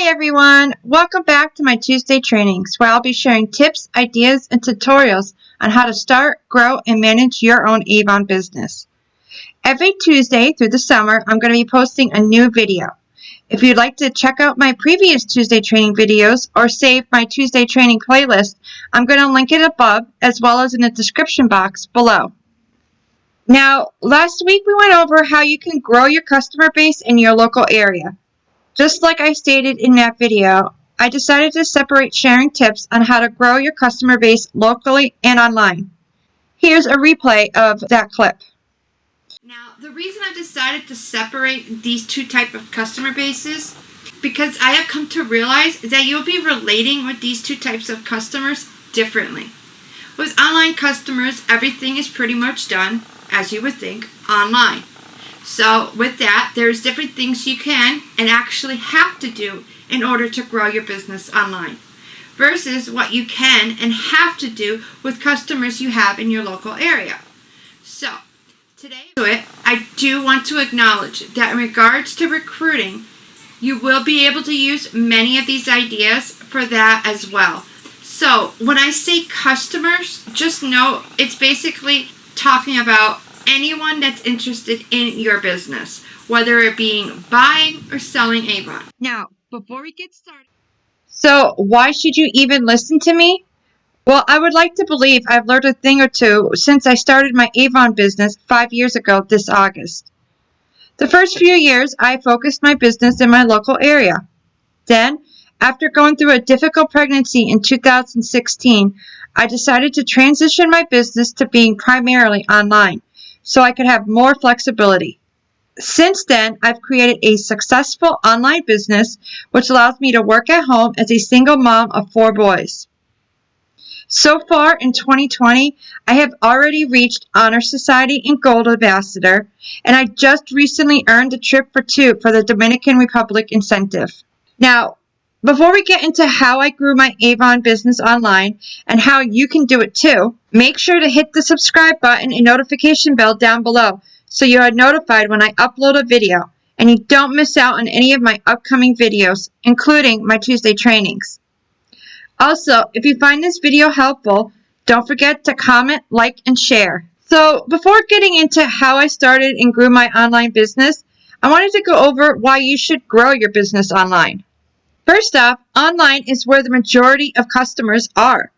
Hi everyone, welcome back to my Tuesday trainings where I'll be sharing tips, ideas, and tutorials on how to start, grow, and manage your own Avon business. Every Tuesday through the summer, I'm going to be posting a new video. If you'd like to check out my previous Tuesday training videos or save my Tuesday training playlist, I'm going to link it above as well as in the description box below. Now, last week we went over how you can grow your customer base in your local area. Just like I stated in that video, I decided to separate sharing tips on how to grow your customer base locally and online. Here's a replay of that clip. Now, the reason I decided to separate these two types of customer bases, because I have come to realize that you'll be relating with these two types of customers differently. With online customers, everything is pretty much done, as you would think, online. So with that, there's different things you can and actually have to do in order to grow your business online versus what you can and have to do with customers you have in your local area. So today, I do want to acknowledge that in regards to recruiting, you will be able to use many of these ideas for that as well. So when I say customers, just know it's basically talking about anyone that's interested in your business, whether it being buying or selling Avon. Now, before we get started, so why should you even listen to me? Well, I would like to believe I've learned a thing or two since I started my Avon business 5 years ago this August. The first few years, I focused my business in my local area. Then, after going through a difficult pregnancy in 2016, I decided to transition my business to being primarily online, so I could have more flexibility. Since then, I've created a successful online business which allows me to work at home as a single mom of 4 boys. So far in 2020, I have already reached Honor Society and Gold Ambassador, and I just recently earned a trip for 2 for the Dominican Republic incentive. Now, before we get into how I grew my Avon business online and how you can do it too, make sure to hit the subscribe button and notification bell down below so you are notified when I upload a video and you don't miss out on any of my upcoming videos, including my Tuesday trainings. Also, if you find this video helpful, don't forget to comment, like, and share. So before getting into how I started and grew my online business, I wanted to go over why you should grow your business online. First off, online is where the majority of customers are.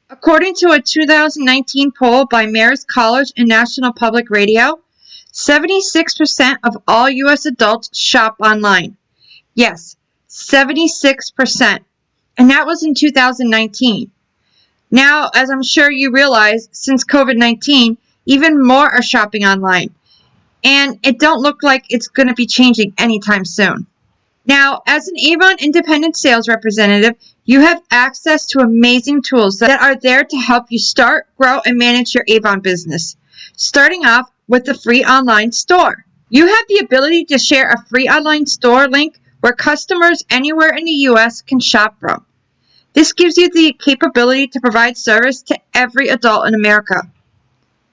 According to a 2019 poll by Marist College and National Public Radio, 76% of all U.S. adults shop online. Yes, 76%. And that was in 2019. Now, as I'm sure you realize, since COVID-19, even more are shopping online. And it don't look like it's going to be changing anytime soon. Now, as an Avon independent sales representative, you have access to amazing tools that are there to help you start, grow, and manage your Avon business. Starting off with the free online store. You have the ability to share a free online store link where customers anywhere in the U.S. can shop from. This gives you the capability to provide service to every adult in America.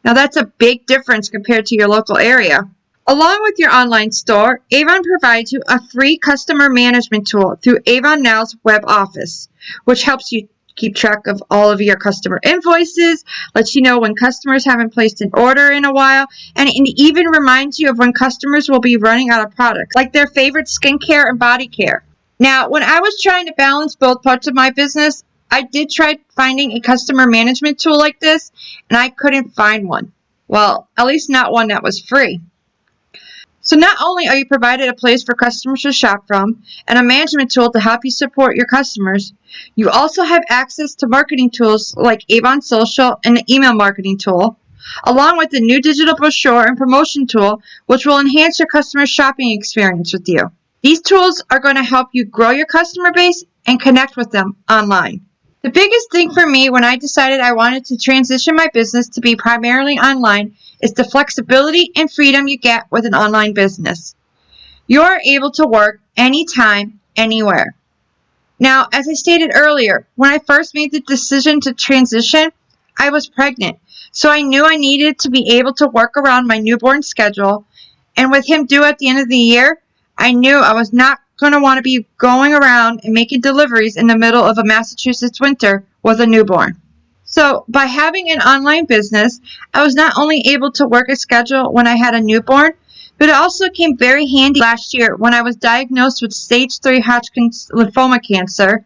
Now, that's a big difference compared to your local area. Along with your online store, Avon provides you a free customer management tool through Avon Now's web office, which helps you keep track of all of your customer invoices, lets you know when customers haven't placed an order in a while, and it even reminds you of when customers will be running out of products, like their favorite skincare and body care. Now, when I was trying to balance both parts of my business, I did try finding a customer management tool like this, and I couldn't find one. Well, at least not one that was free. So not only are you provided a place for customers to shop from and a management tool to help you support your customers, you also have access to marketing tools like Avon Social and the email marketing tool, along with the new digital brochure and promotion tool, which will enhance your customer shopping experience with you. These tools are going to help you grow your customer base and connect with them online. The biggest thing for me when I decided I wanted to transition my business to be primarily online is the flexibility and freedom you get with an online business. You are able to work anytime, anywhere. Now, as I stated earlier, when I first made the decision to transition, I was pregnant, so I knew I needed to be able to work around my newborn schedule, and with him due at the end of the year, I knew I was not going to want to be going around and making deliveries in the middle of a Massachusetts winter with a newborn. So by having an online business, I was not only able to work a schedule when I had a newborn, but it also came very handy last year when I was diagnosed with stage 3 Hodgkin's lymphoma cancer,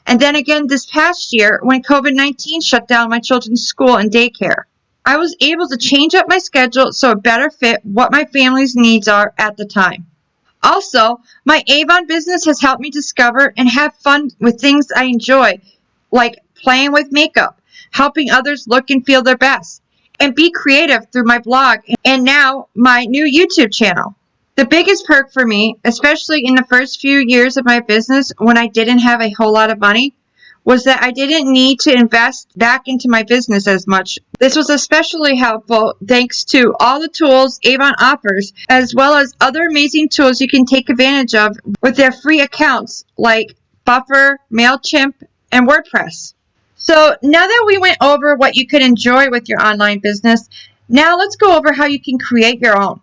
and then again this past year when COVID-19 shut down my children's school and daycare. I was able to change up my schedule so it better fit what my family's needs are at the time. Also, my Avon business has helped me discover and have fun with things I enjoy, like playing with makeup, helping others look and feel their best, and be creative through my blog and now my new YouTube channel. The biggest perk for me, especially in the first few years of my business when I didn't have a whole lot of money, was that I didn't need to invest back into my business as much. This was especially helpful thanks to all the tools Avon offers, as well as other amazing tools you can take advantage of with their free accounts like Buffer, MailChimp, and WordPress. So now that we went over what you could enjoy with your online business, now let's go over how you can create your own.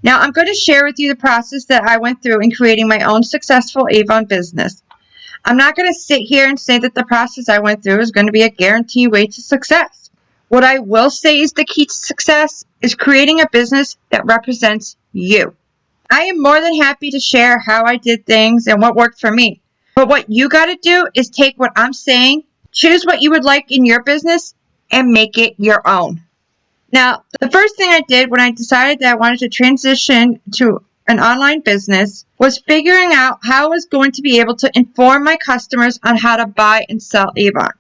Now I'm going to share with you the process that I went through in creating my own successful Avon business. I'm not going to sit here and say that the process I went through is going to be a guaranteed way to success. What I will say is the key to success is creating a business that represents you. I am more than happy to share how I did things and what worked for me. But what you got to do is take what I'm saying, choose what you would like in your business, and make it your own. Now, the first thing I did when I decided that I wanted to transition to an online business was figuring out how I was going to be able to inform my customers on how to buy and sell Avon.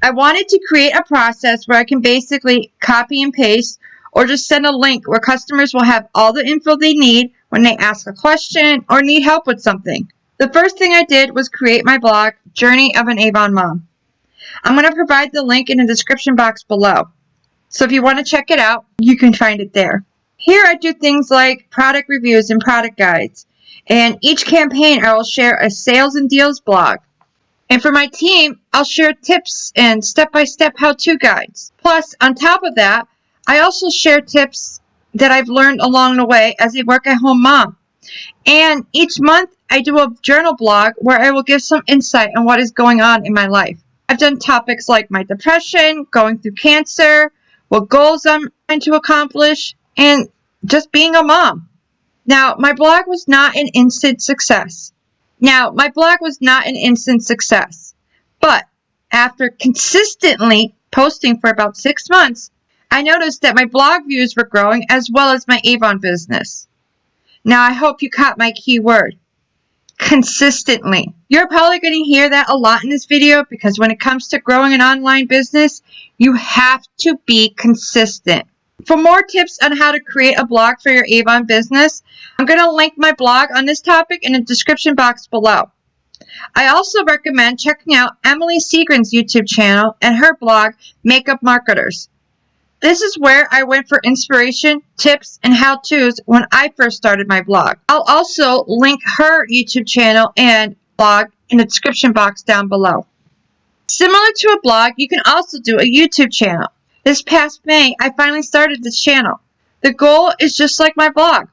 I wanted to create a process where I can basically copy and paste or just send a link where customers will have all the info they need when they ask a question or need help with something. The first thing I did was create my blog, Journey of an Avon Mom. I'm going to provide the link in the description box below. So if you want to check it out, you can find it there. Here I do things like product reviews and product guides. And each campaign I will share a sales and deals blog. And for my team, I'll share tips and step-by-step how-to guides. Plus, on top of that, I also share tips that I've learned along the way as a work-at-home mom. And each month, I do a journal blog where I will give some insight on what is going on in my life. I've done topics like my depression, going through cancer, what goals I'm trying to accomplish, and just being a mom. Now, my blog was not an instant success. But after consistently posting for about 6 months, I noticed that my blog views were growing as well as my Avon business. Now, I hope you caught my key word. Consistently. You're probably going to hear that a lot in this video because when it comes to growing an online business, you have to be consistent. For more tips on how to create a blog for your Avon business, I'm going to link my blog on this topic in the description box below. I also recommend checking out Emily Seagren's YouTube channel and her blog, Makeup Marketers. This is where I went for inspiration, tips, and how-tos when I first started my blog. I'll also link her YouTube channel and blog in the description box down below. Similar to a blog, you can also do a YouTube channel. This past May, I finally started this channel. The goal is just like my blog,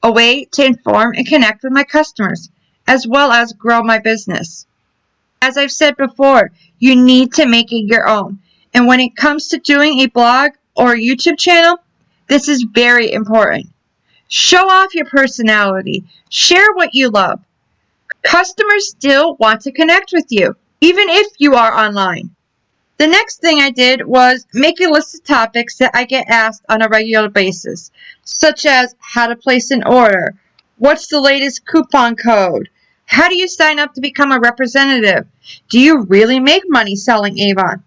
a way to inform and connect with my customers, as well as grow my business. As I've said before, you need to make it your own. And when it comes to doing a blog or a YouTube channel, this is very important. Show off your personality. Share what you love. Customers still want to connect with you, even if you are online. The next thing I did was make a list of topics that I get asked on a regular basis, such as how to place an order, what's the latest coupon code, how do you sign up to become a representative, do you really make money selling Avon?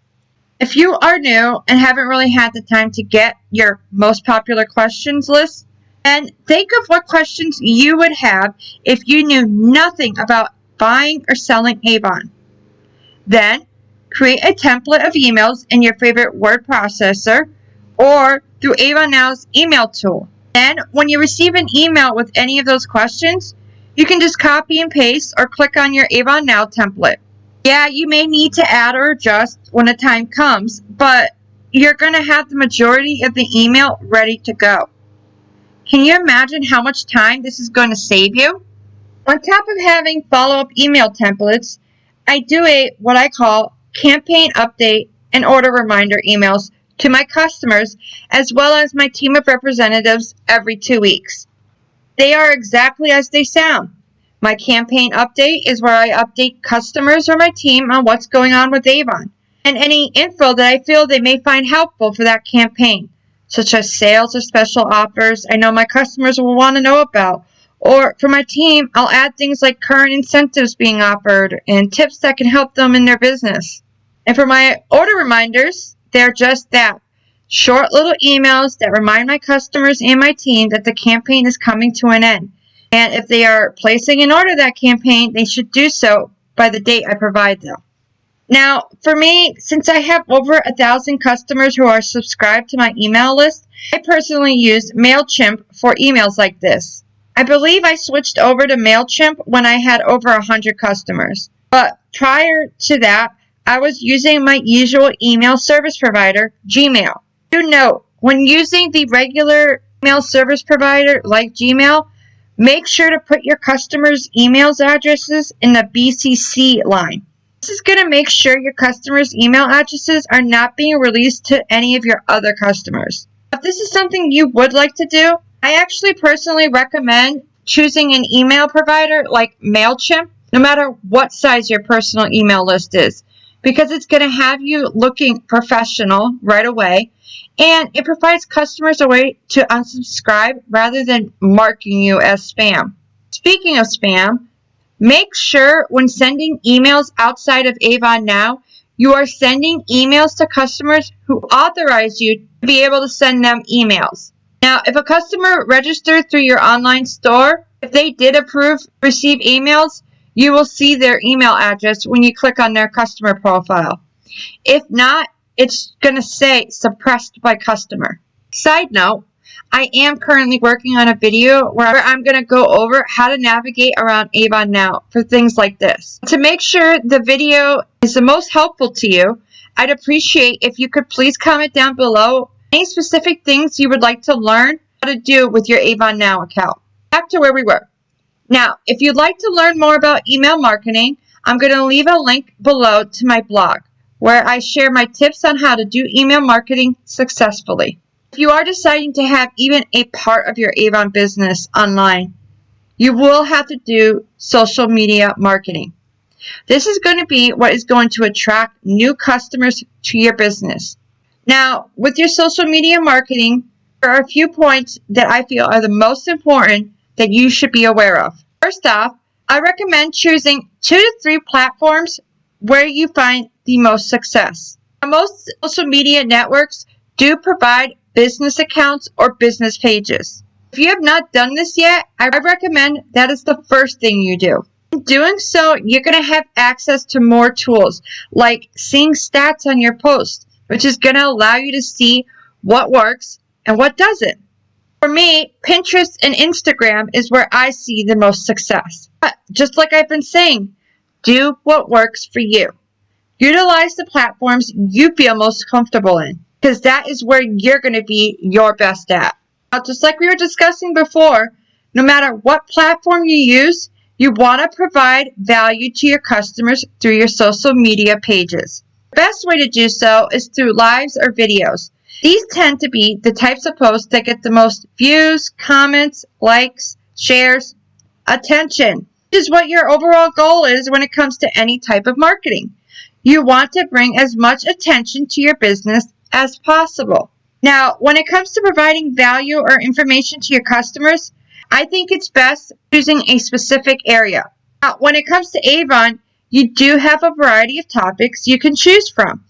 If you are new and haven't really had the time to get your most popular questions list, then think of what questions you would have if you knew nothing about buying or selling Avon. Then, create a template of emails in your favorite word processor or through Avon Now's email tool. Then, when you receive an email with any of those questions, you can just copy and paste or click on your Avon Now template. Yeah, you may need to add or adjust when the time comes, but you're going to have the majority of the email ready to go. Can you imagine how much time this is going to save you? On top of having follow-up email templates, I do what I call campaign update and order reminder emails to my customers as well as my team of representatives every 2 weeks. They are exactly as they sound. My campaign update is where I update customers or my team on what's going on with Avon and any info that I feel they may find helpful for that campaign, such as sales or special offers I know my customers will want to know about. Or for my team, I'll add things like current incentives being offered and tips that can help them in their business. And for my order reminders, they're just that. Short little emails that remind my customers and my team that the campaign is coming to an end. And if they are placing an order that campaign, they should do so by the date I provide them. Now, for me, since I have over 1,000 customers who are subscribed to my email list, I personally use MailChimp for emails like this. I believe I switched over to MailChimp when I had over 100 customers. But prior to that, I was using my usual email service provider, Gmail. Do note, when using the regular email service provider like Gmail, make sure to put your customers' email addresses in the BCC line. This is going to make sure your customers' email addresses are not being released to any of your other customers. If this is something you would like to do, I actually personally recommend choosing an email provider like MailChimp, no matter what size your personal email list is, because it's going to have you looking professional right away, and it provides customers a way to unsubscribe rather than marking you as spam. Speaking of spam, make sure when sending emails outside of Avon now, you are sending emails to customers who authorize you to be able to send them emails. Now, if a customer registered through your online store, if they did approve receive emails, you will see their email address when you click on their customer profile. If not, it's going to say suppressed by customer. Side note, I am currently working on a video where I'm going to go over how to navigate around Avon now for things like this. To make sure the video is the most helpful to you, I'd appreciate if you could please comment down below any specific things you would like to learn how to do with your Avon Now account. Back to where we were. Now, if you'd like to learn more about email marketing, I'm going to leave a link below to my blog where I share my tips on how to do email marketing successfully. If you are deciding to have even a part of your Avon business online, you will have to do social media marketing. This is going to be what is going to attract new customers to your business. Now, with your social media marketing, there are a few points that I feel are the most important that you should be aware of. First off, I recommend choosing 2 to 3 platforms where you find the most success. Now, most social media networks do provide business accounts or business pages. If you have not done this yet, I recommend that is the first thing you do. In doing so, you're going to have access to more tools like seeing stats on your posts, which is going to allow you to see what works and what doesn't. For me, Pinterest and Instagram is where I see the most success. But just like I've been saying, do what works for you. Utilize the platforms you feel most comfortable in, because that is where you're going to be your best at. Now, just like we were discussing before, no matter what platform you use, you want to provide value to your customers through your social media pages. The best way to do so is through lives or videos. These tend to be the types of posts that get the most views, comments, likes, shares, attention. This is what your overall goal is when it comes to any type of marketing. You want to bring as much attention to your business as possible. Now, when it comes to providing value or information to your customers, I think it's best choosing a specific area. Now, when it comes to Avon, you do have a variety of topics you can choose from.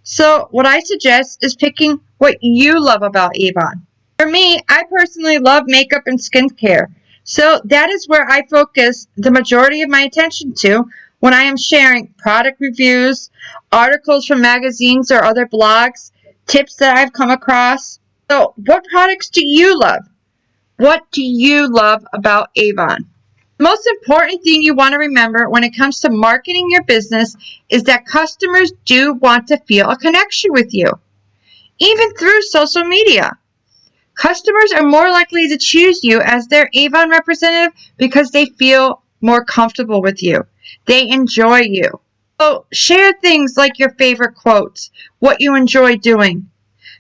So what I suggest is picking what you love about Avon. For me, I personally love makeup and skincare. So that is where I focus the majority of my attention to when I am sharing product reviews, articles from magazines or other blogs, tips that I've come across. So what products do you love? What do you love about Avon? The most important thing you want to remember when it comes to marketing your business is that customers do want to feel a connection with you, even through social media. Customers are more likely to choose you as their Avon representative because they feel more comfortable with you. They enjoy you. So share things like your favorite quotes, what you enjoy doing.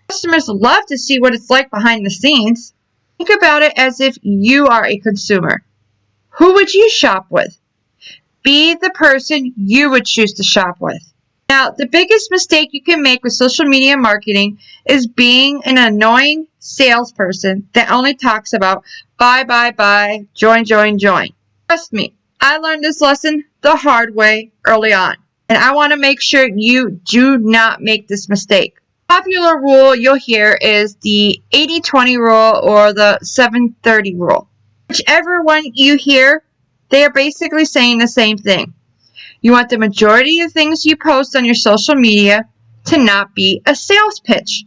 Customers love to see what it's like behind the scenes. Think about it as if you are a consumer. Who would you shop with? Be the person you would choose to shop with. Now, the biggest mistake you can make with social media marketing is being an annoying salesperson that only talks about buy, join. Trust me, I learned this lesson the hard way early on, and I want to make sure you do not make this mistake. Popular rule you'll hear is the 80-20 rule or the 7-30 rule. Whichever one you hear, they are basically saying the same thing. You want the majority of things you post on your social media to not be a sales pitch.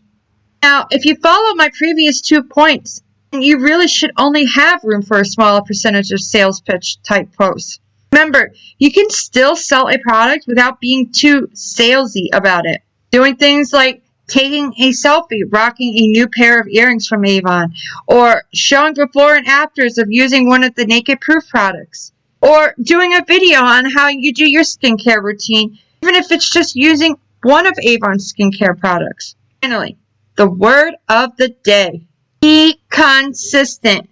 Now, if you follow my previous 2 points, you really should only have room for a smaller percentage of sales pitch type posts. Remember, you can still sell a product without being too salesy about it. Doing things like taking a selfie, rocking a new pair of earrings from Avon, or showing before and afters of using one of the Naked Proof products, or doing a video on how you do your skincare routine, even if it's just using one of Avon's skincare products. Finally, the word of the day. Be consistent.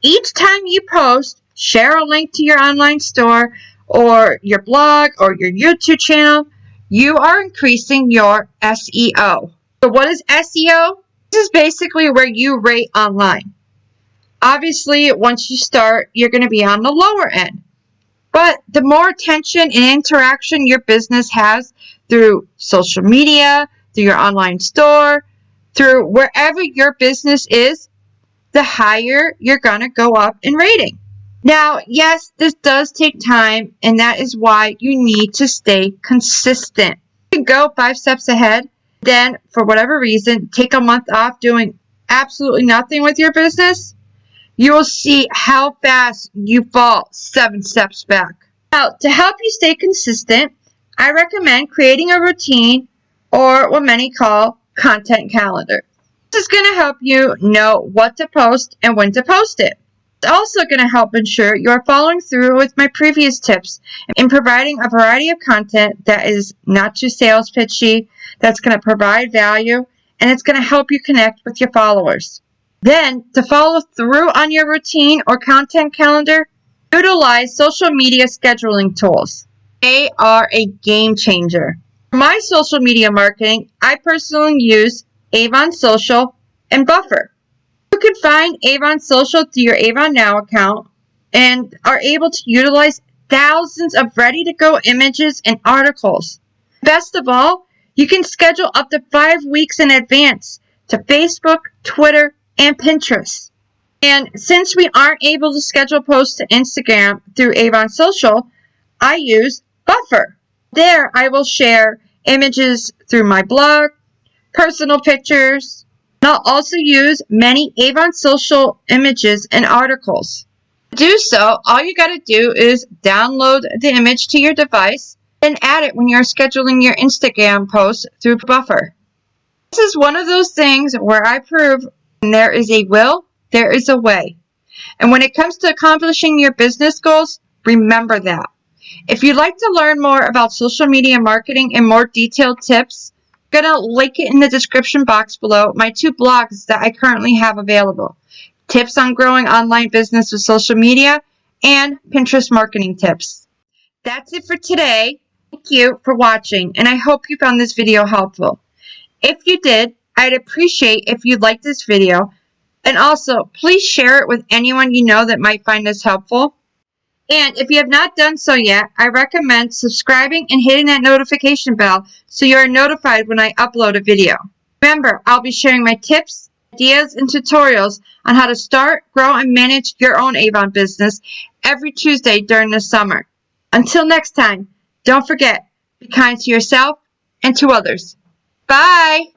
Each time you post, share a link to your online store or your blog or your YouTube channel, you are increasing your SEO. So what is SEO? This is basically where you rate online. Obviously, once you start, you're going to be on the lower end. But the more attention and interaction your business has through social media, through your online store, through wherever your business is, the higher you're going to go up in rating. Now, yes, this does take time, and that is why you need to stay consistent. You can go 5 steps ahead, then, for whatever reason, take a month off doing absolutely nothing with your business. You will see how fast you fall 7 steps back. Now, to help you stay consistent, I recommend creating a routine, or what many call content calendar. This is going to help you know what to post and when to post it. It's also going to help ensure you are following through with my previous tips in providing a variety of content that is not too sales pitchy, that's going to provide value, and it's going to help you connect with your followers. Then, to follow through on your routine or content calendar, utilize social media scheduling tools. They are a game changer. For my social media marketing, I personally use Avon Social and Buffer. You can find Avon Social through your Avon Now account and are able to utilize thousands of ready-to-go images and articles. Best of all, you can schedule up to 5 weeks in advance to Facebook, Twitter, and Pinterest. And since we aren't able to schedule posts to Instagram through Avon Social, I use Buffer. There I will share images through my blog, personal pictures, and I'll also use many Avon Social images and articles. To do so, all you got to do is download the image to your device and add it when you're scheduling your Instagram posts through Buffer. This is one of those things where I prove when there is a will, there is a way. And when it comes to accomplishing your business goals, remember that. If you'd like to learn more about social media marketing and more detailed tips, I'm going to link it in the description box below my 2 blogs that I currently have available. Tips on growing online business with social media and Pinterest marketing tips. That's it for today. Thank you for watching, and I hope you found this video helpful. If you did, I'd appreciate if you'd like this video, and also please share it with anyone you know that might find this helpful. And if you have not done so yet, I recommend subscribing and hitting that notification bell so you are notified when I upload a video. Remember, I'll be sharing my tips, ideas, and tutorials on how to start, grow, and manage your own Avon business every Tuesday during the summer. Until next time, don't forget, be kind to yourself and to others. Bye!